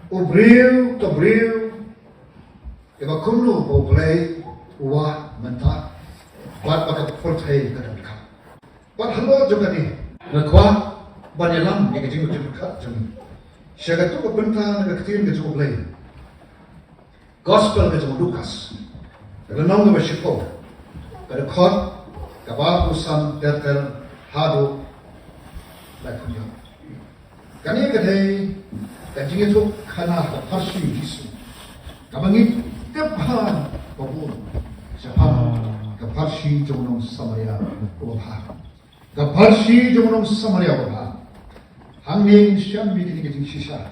Obril ke bril, iba kumlu bo play uwa menta, bat bakat fortai ke dalam kap. Bat hello juga ni, ngekwa banyalam ni kecil kecil kat jeng. Syagat tu kebenta ngektin ke jeng play. Gospel ke jeng Lukas, kalau nong ke bersyukur, kalau kot, kabah usan terter hadu, lai punya. Kani kedai, kajing itu kana terpaksa Yesus. Kabangi tepat babun, siapa terpaksa jomong Samaria ubah. Terpaksa jomong Samaria ubah. Hanging siam bikin kajing sisa.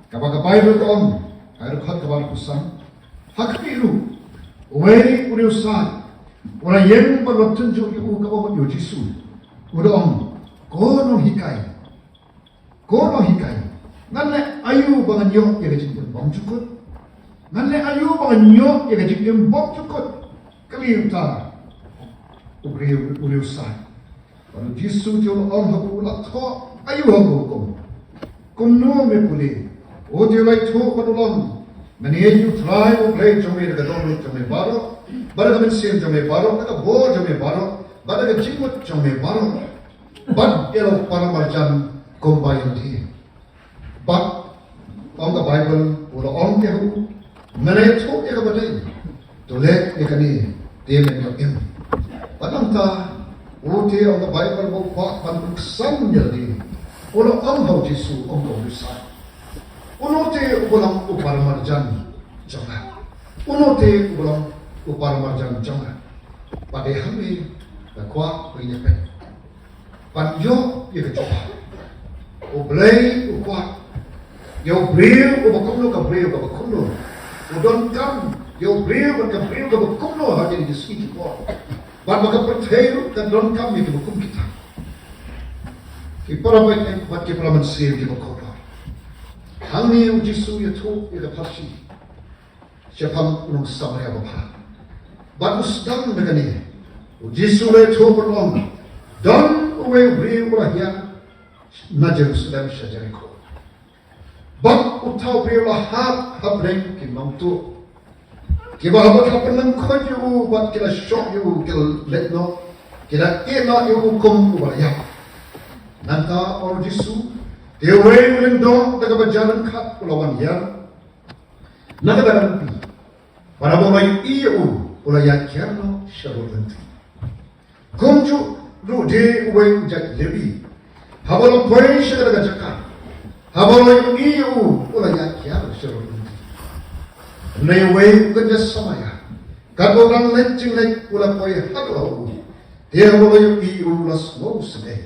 Kabah Bible on, air kot kabah usan. Hak biru, uwei uriusan. Orang yang bertunjuk ibu kabah Yesus. Urang kono hikai. Nanne ayu bangan yo ya kecil bom cukut. Nanne ayu bangan yo ya kecil bom cukut. Kali utara. Uriusan. Kalau Yesus jual orang habu ulat tho ayu habu kom. Kono me puli. O dia lai tho padulang. Mani ayu try o play jome de dong jome baro. Bada kami sen jome baro. Kata bo jome baro. Bada ke jimut jome baro. Bad elo para marjan combine thi. But on the Bible, or on the who, many told everybody to let the Kani, they let him. But on the Bible, what one some yearly, or on how Jesu on the side. Unote ulang uparamarjan janga. Unote ulang uparamarjan janga. But they have me the quack in the pen. But yo, you can Oblay ukwat. Yo bril ubakumlo ka bril ka bakumlo. Udon kam yo bril ka bril ka bakumlo hadi di siki ko. Ba makapertayo ka don kam yo bakum kita. Ki para ba ay pat ki para man sir ki bakum. Hangi u Jesu yo to ila pashi. Siapang unong Samaria ba. Ba usdam begani. U Jesu le to berlong. Don uwe bril urahya. Na Jerusalem sa Jericho. Bak utaw priyola habreng kinamtu. Kiba habat hapenang kodyo bat kila syok yu kila letno. Kila ina yu kum ubaya. Nanta or Jesu. Dewe ulendo daga bajalan kat ulawan yan. Nagadaran pi. Para bolay iyo ulaya kierno syarulenti. Kumju rude uwe ujak lebi. Habalong poin siya talaga jaka. Habalong iyo ulaya kiyaro siya rin. Naiway kanya samaya. Kadorang lencing lek ula poin hado. Dia habalong iyo ulas mau sedih.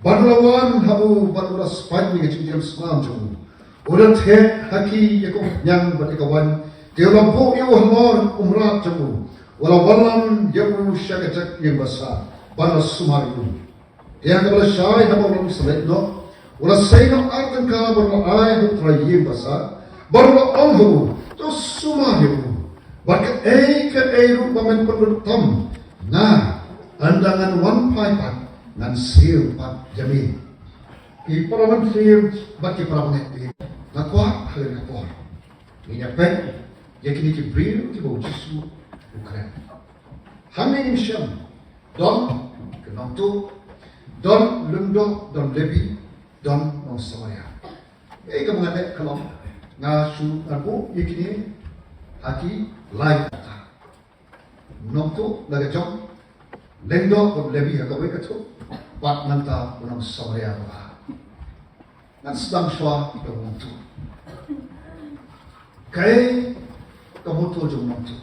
Banlawan habu banulas pagi kecil selam jom. Ulat he haki yakong nyang batikawan. Dia lampu iyo hamor umrat jom. Wala walam yabu siya kecak yang besar. Banas sumariun. Yang kepada syai nama orang Islam no, orang sayang artan kah berlaai tu terakhir besar, berlaai tu semua itu, bakat rupaman penutam, nah andangan wan paipan, nan siu pat jami, iparaman siu bagi perawan itu, nakwa hal nakwa, ini apa? Yakni kibril kibo Yesus Ukraina, hanya Insyam, don kenang tu. Don Lundo, Don Lebi, Don Nong Samaria. Ika mengatek kalau ngasu aku ikini haki lain kata. Nong tu laga jom Lendo Don Lebi hakawe katu pat nanta Nong Samaria ba. Nan sedang swa Nong tu. Kai kamutu jom Nong tu.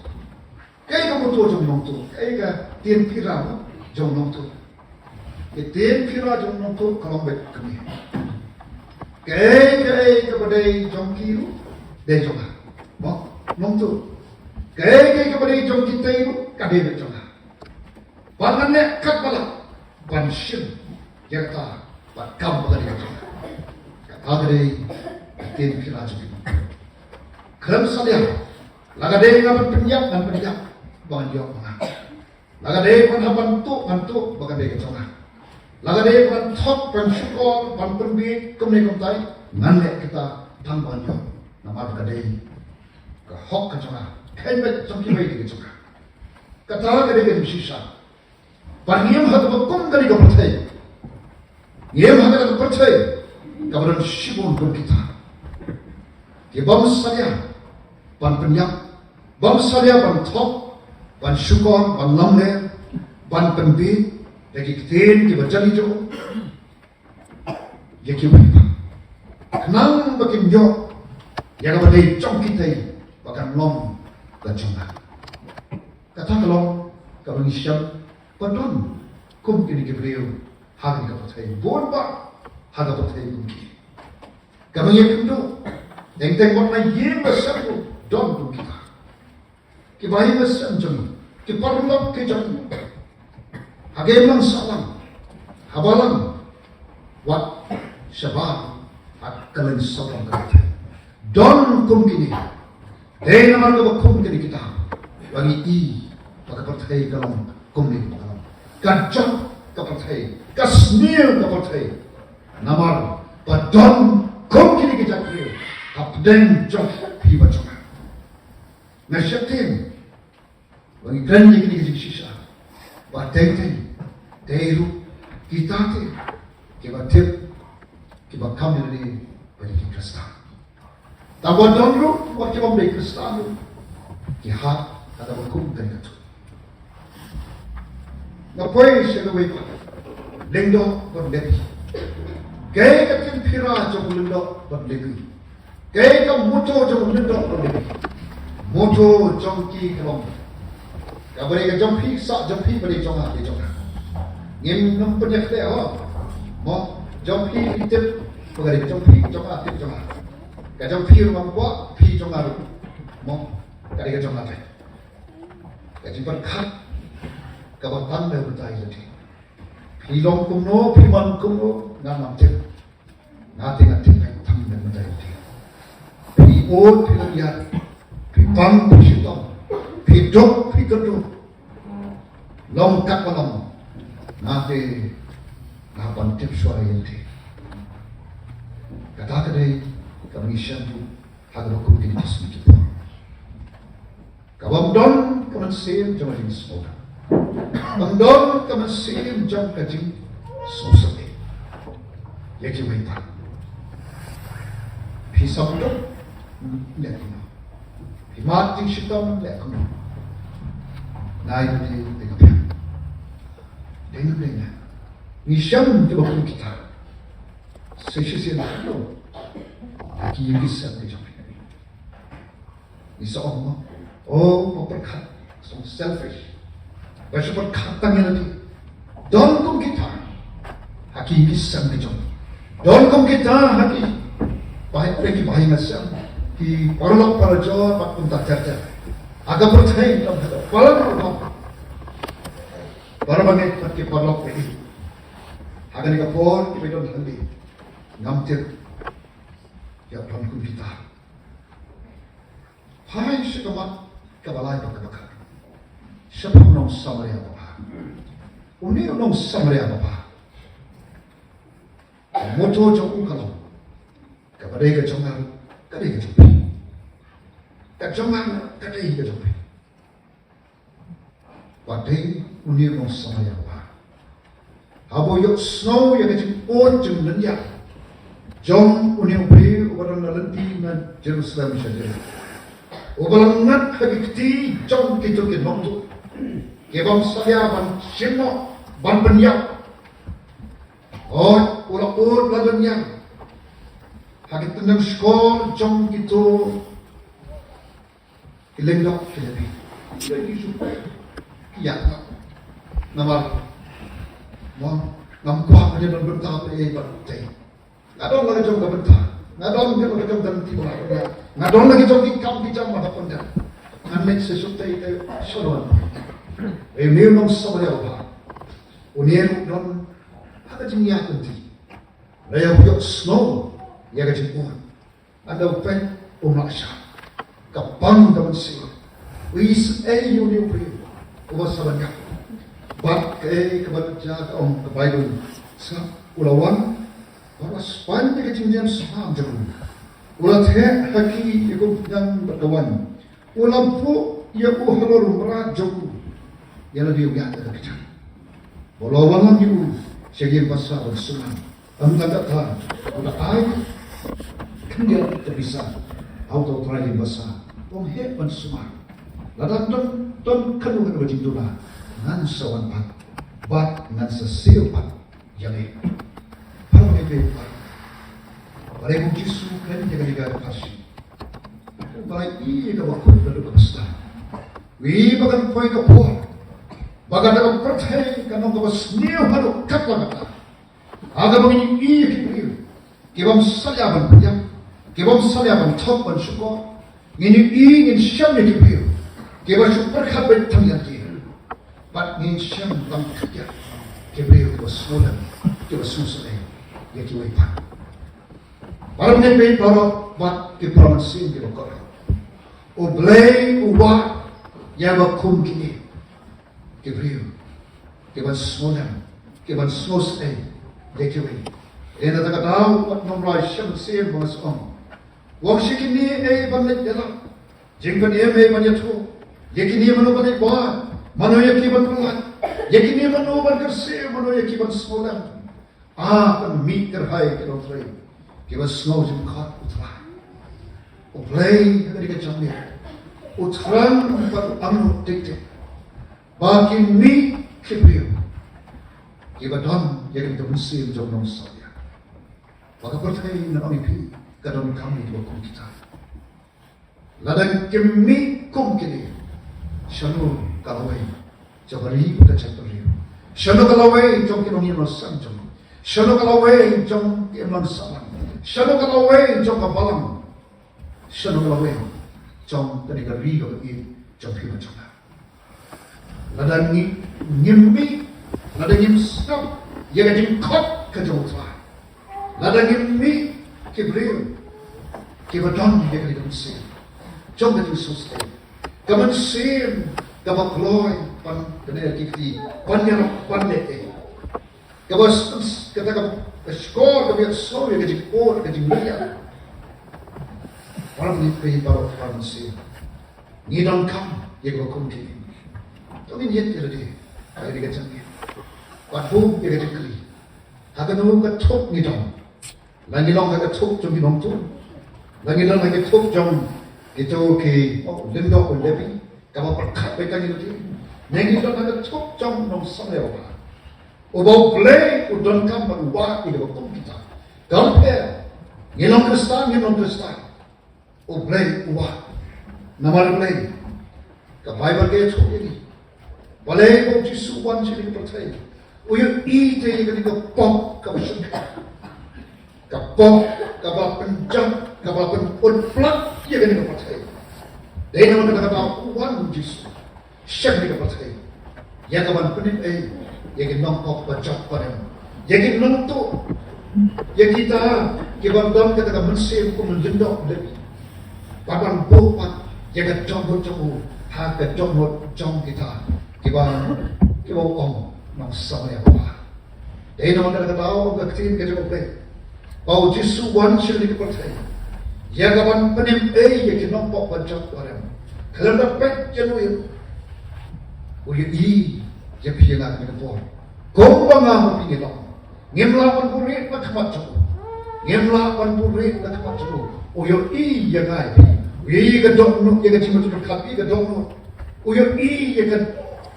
Kai kamutu jom Nong tu. Kai ka tien pira jom Nong tu. Iten kira jom nonton kalau bet kami. Kay kepada jom kiru, deh jom. Mak nonton. Kay kepada jom kita itu kadeh bet jom. Pangannya kat balak, pansin, kereta, pakam bagari jom. Kata kadeh iten kira jom. Kerana salia, laga deh ngapan penyak, bangan jom mana. Laga deh pun bantu, bagan deh jom. Laga deh pan top pan syukor pan perbi kemni kumtai nganlek kita pangbanyo na magkaday ka hok ka tsaka helmet tsaka kimay di ka tsaka kata ka di ka sisa paniyam hata kum ka di ka patay yem hata ka patay kabaran shibon kung kita kibam salya pan penyak bam salya ban top ban syukor ban lamle ban penbi lagi kiten ki bajali jo ya ki wipa nang bakin jo ya ka badai chong kitai bakan long la chonga kata kalong ka bang syam padon kum kini ki breu hagi ka patai bon ba haga patai kum ki ka bang yak ndo deng teng bon na yem ba sabu don kum kita ki bayi ba sam jam ki parlok ki jam hage lang salam habalang wat shabab at kalan salam kata don kum kini dahil naman ka kum kini kita bagi i pagkapatay ka lang kum kini kita lang kadjak kapatay kasnil kapatay namar padon kum kini kita kiri kapden jok piba jok na syatim bagi ganyi kini kita sisa bateng dahil kita te kiba tip kiba kami ni bagi kita Tawa dongro, waktu membeli Kristanu, kihat ada hukum dari itu. Ngapain saya lupa? Lendo berdiri. Gaya katin pira jom lendo berdiri. Gaya kam moto jom lendo berdiri. Moto jom ki kelong. Kabari ka jom pi sa jom pi beri jom hati jom. Ngim nampunya kaya oh, mo jom pi tip, bagari jom pi jom hati jom. Kajang pi rumah kuat, pi jong aru, mo, kali kajang apa? Kajang berkat, kabatan dah bertai jadi. Pi long kumno, pi man kumno, ngan mantep, ngati tam dah bertai jadi. Pi od, pi lihat, pi pang, pi sitom, pi dok, pi keduk, long kat malam, ngati ngapan tip suara jadi. Kata kedai. Kami syantu haga hukum kini pasmi kita. Kabam don kaman sim jam ajing semoga. Kabam don kaman sim jam kajing sosake. Yaki waipa. Hisam don lekno. Himating shitam lekno. Naik ni dekapian. Dengar. Ni syam di hukum kita. Sesisi lekno. Aki yang bisa dijawab. Isa Allah, oh berkat, so selfish. Baca berkat tangan nanti. Don kum kita, aki yang bisa dijawab. Don kum kita, aki baik lagi baik macam. Ki parlok para jawab pak pun tak cerita. Agak percaya dalam hal parlok. Para banyak ki parlok lagi. Agak ni kapor, kita dalam hal ni. Ngamtir. Ya Tuhan kita. Hai sekamat kabalai bakal. Siapa nong Samaria bapa? Uni nong Samaria bapa. Moto jauh kalau. Kabadai kejongan, kadai kejumpi. Kejongan, kadai kejumpi. Badai uni nong Samaria bapa. Abo yok snow yang kejumpi jum lenyak. Jom unik beri orang nanti na Jerusalem saja. Orang ngat hakikti jom kita kenong. Kebam saya ban sino ban penyak. Oh, orang lagunya. Hakik tentang sekolah jom kita kelendok kelebih. Jadi supaya ya nama nampak aja dan bertahap bertai. Ngadon lagi jom kebentar, ngadon lagi jom dan tiba, ngadon lagi jom ikam di jam apa pun dah. Ngambil sesuatu itu soalan. Ini memang Samaria apa? Unian non ada jenis nanti. Raya buyok snow, ya kejemput. Ada upen umaksha, kapang dalam sih. Wis union beri, ubah sabanyak. Bak kebaca om kebaikan, sa ulawan. Bahawa sepanjang kejadian saham jarum. ulat he haki iku yang berkawan ulam pu ia ku halor mera joku yang lebih biar ada kecil walau walang ibu segir pasal bersuman anda tak tahu ulat air kan dia tak bisa auto terakhir besar pun he bersuman ladan don kanu kanu berjindula ngan sawan bat ngan sesil pat yang ini kalau ini Barang Yesus kan jaga kasih. Baik ini kalau aku berdoa besar. Wih bagan poin kapur. Bagan dalam percaya kan orang senior halu kapla kata. Agak begini iya kibir. Kibam salyaban yang. Kibam salyaban top ban syukur. Ini ingin syam ni kibir. Kibam syukur kabar tangian dia. Bat ingin syam bang kerja. Kibir kibam semulan. Kibam susah. Ya kibam pan. Baru ni pay baru buat diplomasi di lokal. Ublay ubat yang berkum kini. Kibriu, kiban semuanya, kiban selesai. Dekiwi. Ena tak tahu buat nomor syam sih bos om. Waktu kini balik jalan. Jengkan banyak tu. Yakini mana balik buat. Mana yakiban pulang. Yakini mana balik kerja. Mana yakiban semuanya. Kan mikir hai kalau terakhir. Kita snow jam kat utara, uplay dari kecamnya, utara empat amut titik, bagi mi kibriu, kita don yang kita mesti jom nom saya, maka percaya nak ambil kadang kami dua kum kita, ladang kami kum kini, shanu kalawai, jabari udah cakapri, shanu kalawai jom kini orang sang jom, shanu kalawai jom kini orang saman. Shano kalawai jom kapalang, shano kalawai jom dari kari kau ini jom kiri macam mana? Ladang ni nyimbi, ladang nyim stop, yang jim kot kejauh lah. Ladang nyimbi kibriu, kibadon yang kiri kemsi, jom dari susah. Kaman sim, kaman kloy, pan benar kiri, pan yang pan dek. Kabas kata skor kami skor yang kecil kor kecil miliar. Orang ni pergi bawa orang sih. Ni don't come yang berkum kini. Tapi ni yang terjadi. Ada di kecil ni. Waktu yang kecil kiri. Akan orang ketuk ni dong. Lagi long akan ketuk jom di dong tu. Lagi long akan ketuk jom itu ke lindok lebih. Kamu perkat mereka ni tu. Lagi long akan ketuk jom dong sampai apa. Ubau play, udon kam berubah di dalam kita. Compare, ngelong Kristen. Ublay ubah, nama play. Ke Bible ke itu ini. Balai bau Yesus wan sini percaya. Uyuk ide yang kita pop ke bersyukur. Ke pop, ke penjam, ke penplak, yang kita percaya. Dari nama kita kata wan Yesus, syak kita percaya. Yang kawan penin yang nampak bacak pada, yang nontok, yang kita dam kata mensir pun menjendok lebih. Papan buat yang jombo, harga jom kita om nong sama yang apa. Dari nama kita tahu berarti kita boleh. Bau Yesus wan sini percaya. Yang kawan penin yang nampak bacak pada, kalau dapat jenuh, yang pikiran kita pun, kau bangga mungkin itu, ngemlawan burit nak macam, ngemlawan burit nak macam, uyo yang ay, uyo kedok nuk yang cuma cuma kapi kedok nuk, uyo yang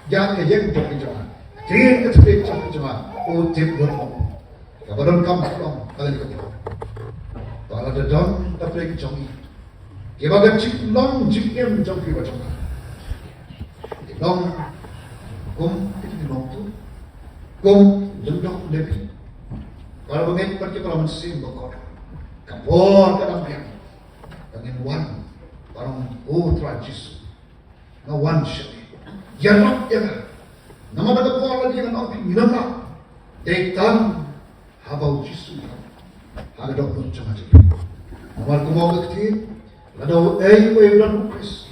jangan yang jadi jangan, dia ketika jangan, tip berapa, kabaran kamu kalau kita, kalau ada don tapi jangan, kita cik long em jangan kita jangan, long kita long tu. Kung lendok lebih. Kalau begitu pergi kalau mesin bokor, kapor dalam yang dengan wan, barang putra Yesus, na wan sini. Jangan jangan. Nama kita kapor lagi dengan api nama. Dektan habau Yesus. Ada dokter macam macam. Amal kumau kecil, lalu ulang lukis,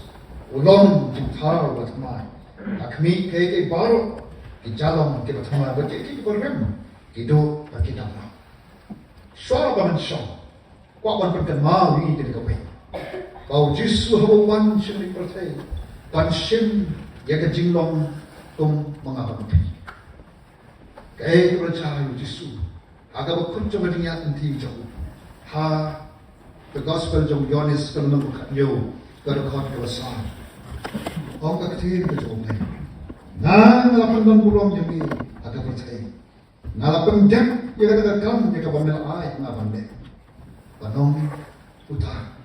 ulang jengkar buat mai. Akmi kayak baru. Jalan kita semua berjeki program hidup bagi dalam. Suara bangun syam, Pak ban kan mau ni jadi kau. Kau Yesus hawan sini percaya. Pan sim ya ke jinglong tum mengapa ni. Kau percaya Yesus. Agak berkut cuma dengan inti jauh. Ha, the gospel jauh Yohanes kalau nak yo, kalau kau kau sah. Kau tak kecil ke jauh ni. Ngalapan dan pulang jadi agak percaya. Ngalapan jam, dia kata kam, dia kata benda ayat ngalapan deh. Panong utah,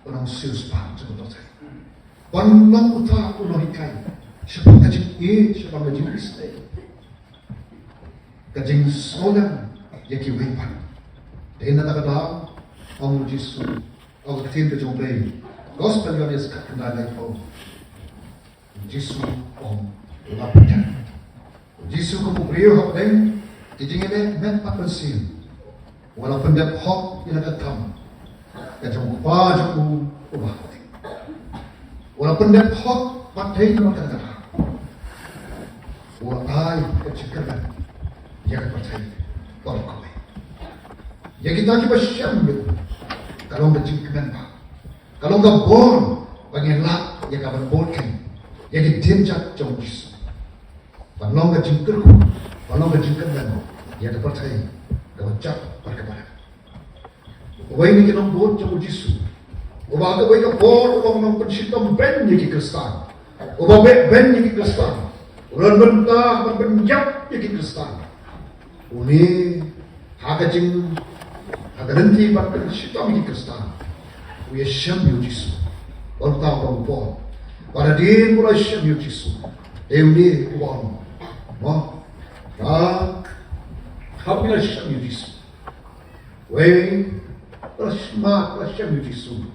panong sius pam sebetulnya. Panong utah panong ikai. Siapa kajing siapa kajing istai. Kajing solan, dia kiwepan. Dia nak kata, Om Yesus, Om kecil ke jomblay. Gospel yang dia sekat kena lagi Om. Yesus Om lapan. Yesus kamu beriu hak deng. Kajing ini memang pensil. Walaupun dia hok dia nak kam, dia cuma pajak ubah. Walaupun dia hok pakai nama kata, walai kecikaran, dia percaya orang kau. Ya kita kita siam itu, kalau bercikaran pak, kalau enggak bor, bagi lak, ya kapan borkan, ya ditinjak jauh Yesus. Kalau enggak cikaran, kalau enggak cikaran, ya percaya. Kau cak perkembangan. Wai ni kita buat jauh Yesus. Ubah ke wai ke bor, ubah nak pencinta ben ni Kristen. Ubah ben ni Kristen. Orang bentah, berbenjak ni Kristen. Uni haga jing, haga nanti berpencinta ni Kristen. Uya syam Yesus. Orang tahu orang bor. Pada dia mulai syam Yesus. Uni uang, mah, Habis syam Yesus. Wei, rasma syam Yesus.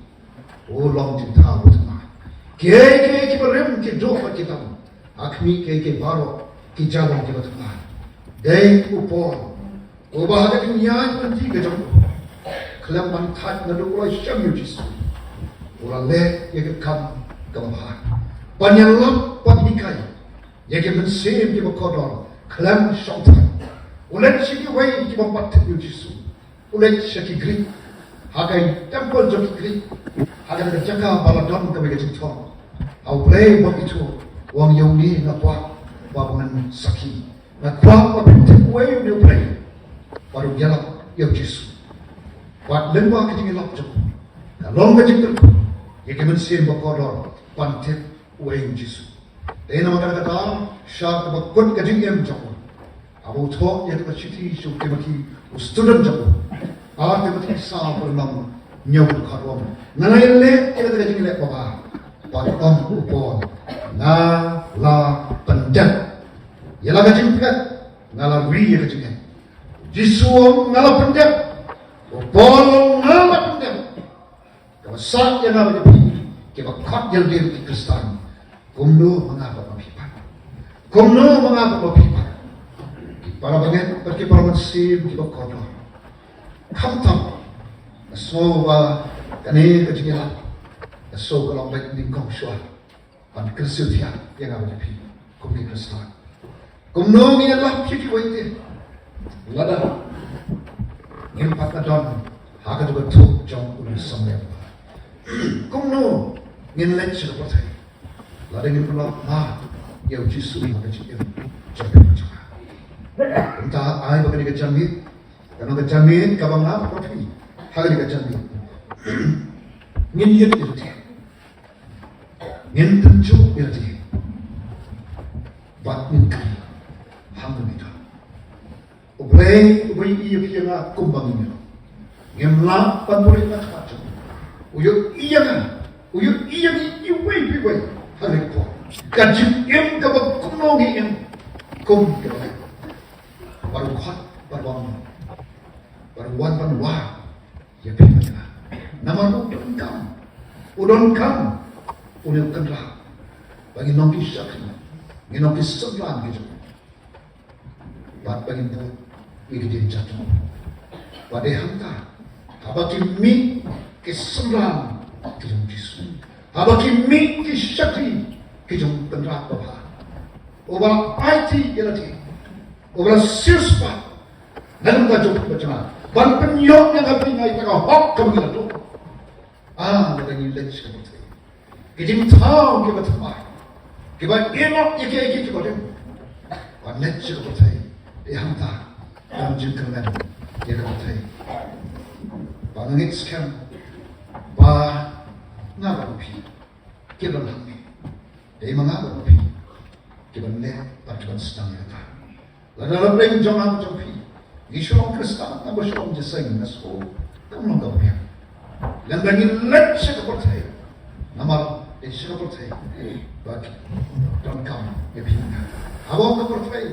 Ulang cinta utama. Kaya berem ke doa kita. Akmi kaya baru kijawan kita tuan. Dei upor. Ubah ada kenyan nanti kejam. Kelaman tat nado ulang syam Yesus. Ulang le ya kam kamah. Panyalam panikai. Ya ke mensem ke berkodor. Kelam syaitan. Ulat sini wai kita membuat Yesus. Ulat sini Greek, hagai temple jadi Greek, hagai terjaga baladon kami kecil thong. Au play begitu, wang yang ni nak buat bangunan saki, nak buat apa wai ni play, baru jalan Yesus. Buat lembah kecil lap jauh, kalau kecil tu, ya kita mesti berkodor pantet wai Yesus. Ini nama kata syak berkod kecil yang jauh. Abu Thor yang tercipti suci mati student jago. Tercipti sah bernam nyawut karom. Nalayan le kita terjadi le bapa. Patom upon na la penjat. Ialah kejimkat ngala wi kejimkat. Jisuam ngala penjat. Upon ngala penjat. Kalau sak yang ngala jadi kita kat yang dia Kristen. Kumno mengapa mapipan. Kumno mengapa mapipan. Para bagian pergi para mensim kita kodoh. Kamtam, so kani kecilnya, so kalau baik ni kau syuah, pan kersutia yang apa jadi, kumni Kristen. Kumno ni Allah jadi waite, lada, impak adon, haga juga tu jom ulis sampai. Kumno ni lain siapa percaya, lada ni pula ya uji suami kecil, jadi macam. Entah ay baka di kacamit, kalau kacamit kabang apa kopi, hal di kacamit. Ngin irti, ngin tencu irti, bat ngin kai, hanggan itu. Ublay iya kira kumbang ini, ngin la panpuri nak macam, uyuk iya ni iway, hal itu. Kacim em kabang kumongi em, kum kira. Baru kuat, baru wan, ya benar. Nama udon kam, kenal. Bagi nongki sakit, nongki sebelah gitu. Bagi bu, jadi jatuh. Pada hantar, abaki mi kesebelah kijong Yesus. Abaki mi kisakti kijong kenal bapa. Ubah IT jelati. Orang siapa? Dalam kacau macam ban penyok yang api ngai tak hok kamu itu ada yang let's kamu tu kejim tahu kita tamai kita enok iki kita boleh ban let's kamu tu yang tak dalam jengkelan dia kamu tu ban let's kamu ba ngapain pi kita lagi dia mengapa pi kita net patut sedang kita lalu lebih jangan pi Islam Kristen, apa Islam Jiseng, nasko, kamu nak apa? Yang lagi let siapa percaya, nama siapa percaya, bagi dan kamu, ya pina. Awak tak percaya,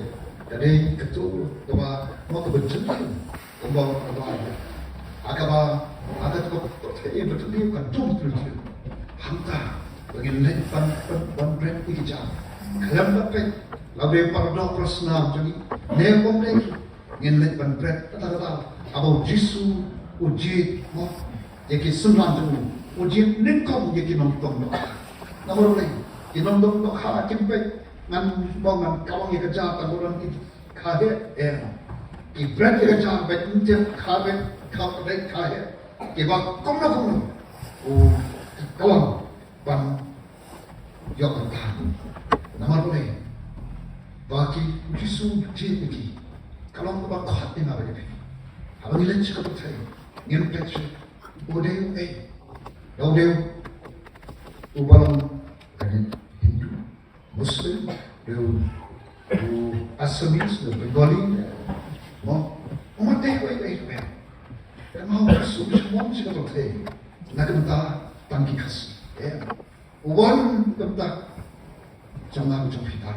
jadi ketua, kamu mau kebencian, kamu apa? Agama, ada tu percaya betul dia kan betul. Hamta, bagi let ban brand ini jam. Kalau dapat, lalu para Krishna jadi, nekom lagi. Ngin let ban bread kata abau jisu uji mo yaki sembilan tu uji nikom yaki nonton nomor lagi nonton ha kimpe ngan bongan kawang yaki jat orang itu kade ki bread yaki jat bet injem kade ki bak komna kawang ban yok kan nomor lagi baki jisu uji yaki kalau kita kuat ni apa jadi? Abang ini cakap betul. Yang betul. Udeu, ubalang kan Hindu, Muslim, Assamese, Bengali, mau umat dewa itu ber. Dan mau semua cakap betul. Nak kita tangki kasih. Uban kita jangan jumpa kita.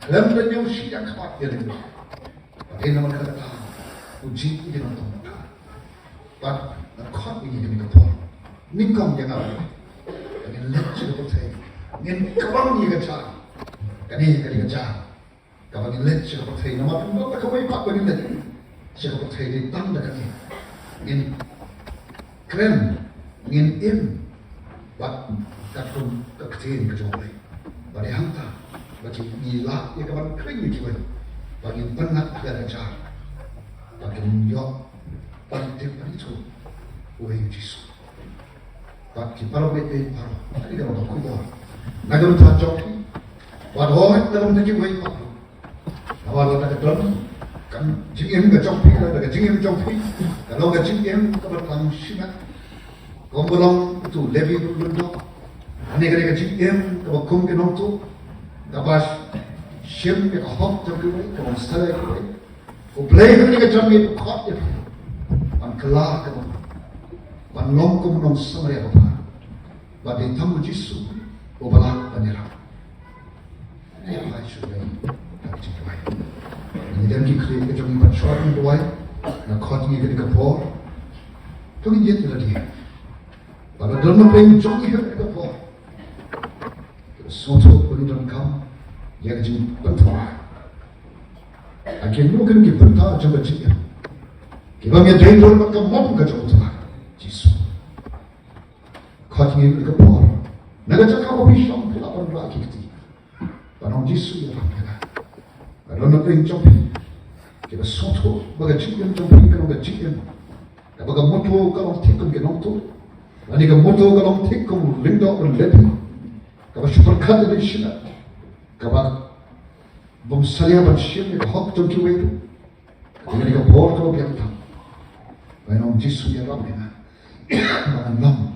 Dalam dunia siapa kuat dia ni? Ini nama kata uji ini nama tuh. But nakot ini kami kapal. Nikam yang apa? Dengan leceh betul. Dengan kawan ini kerja. Kani kerja. Kawan ini leceh betul. Nama pun tak kawai pak bagi leceh. Leceh betul di tanda kani. Dengan keren, dengan im. But katun keketin kecuali. Bagi hantar, bagi ilah, ya kawan kering ni kibai. Bagi penat ada cara, bagi menyok, bagi tiap itu, uang Yesus. Bagi para bete para, tadi kalau tak kuat, naga tak joki, wadah dalam tadi uang apa? Awal tak keton, kan jingem ke joki, ada jingem joki, kalau ke jingem kabar tamu simak, kombolong itu lebih berlundak, ane kerja jingem kabar kum ke nontu, kabar Shem ke hot terkini, kamu setelah itu, ublay ni kerja ni hot je, an kelar kamu, an long kamu nong sama ya apa, bagi tamu Yesus, ubalah panjang. Ini apa isu ni? Tak cakap. Ini dan kita kerja ni bersuara ni doai, nak hot ni kerja kapor, tu ni dia dia. Pada dalam peng jongi kerja kapor, soto pun dalam kamu. Yang jadi bentar. Akhirnya mungkin kita bentar coba cakap. Kita punya dendor macam mana kerja utama. Yesus. Kau tinggal ke bawah. Naga cakap apa pisang pelapan lagi kita. Panang Yesus yang ramai. Kalau nak pergi jumpa, kita soto bagai cium jumpa kalau bagai cium. Bagai motor kalau tikung ke nonton. Lagi ke motor kalau tikung linda berlebi. Kalau super kata di sini. Kabar bom salia bersiap ni hot tu kiwe tu, jadi kita bor tu biar tak, bayang Yesus yang ramai na, bayang lam,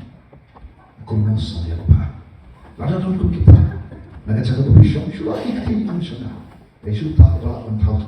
kumnon salia apa, ada tu kita, nak cakap tu pisang, sudah ikhti ansana, Yesus tak berlawan tahu.